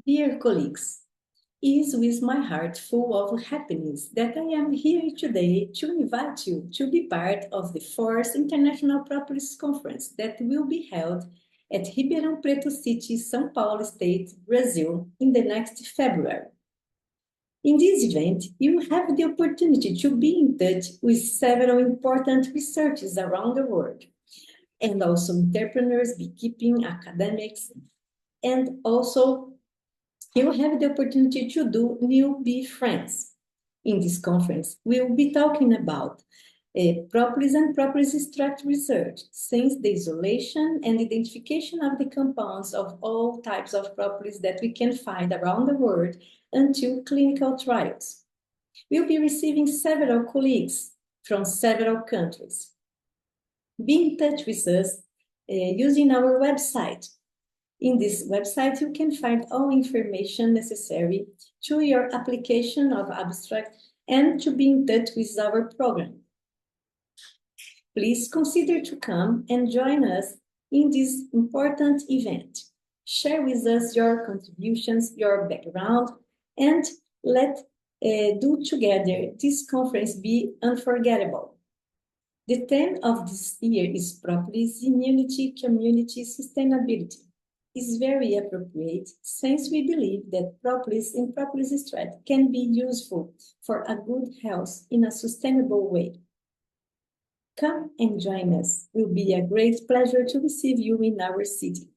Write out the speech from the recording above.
Dear colleagues, it is with my heart full of happiness that I am here today to invite you to be part of the 4th International Propolis Conference that will be held at Ribeirão Preto City, São Paulo State, Brazil, in the next February. In this event, you will have the opportunity to be in touch with several important researchers around the world, and also entrepreneurs, beekeeping, academics, and also you will have the opportunity to do new bee friends. In this conference, we will be talking about propolis and propolis extract research, since the isolation and identification of the compounds of all types of propolis that we can find around the world until clinical trials. We'll be receiving several colleagues from several countries. Be in touch with us using our website. In this website, you can find all information necessary to your application of abstract and to be in touch with our program. Please consider to come and join us in this important event. Share with us your contributions, your background, and let's do together this conference be unforgettable. The theme of this year is Propolis Immunity Community Sustainability. Is very appropriate since we believe that propolis and propolis extract can be useful for a good health in a sustainable way. Come and join us. It will be a great pleasure to receive you in our city.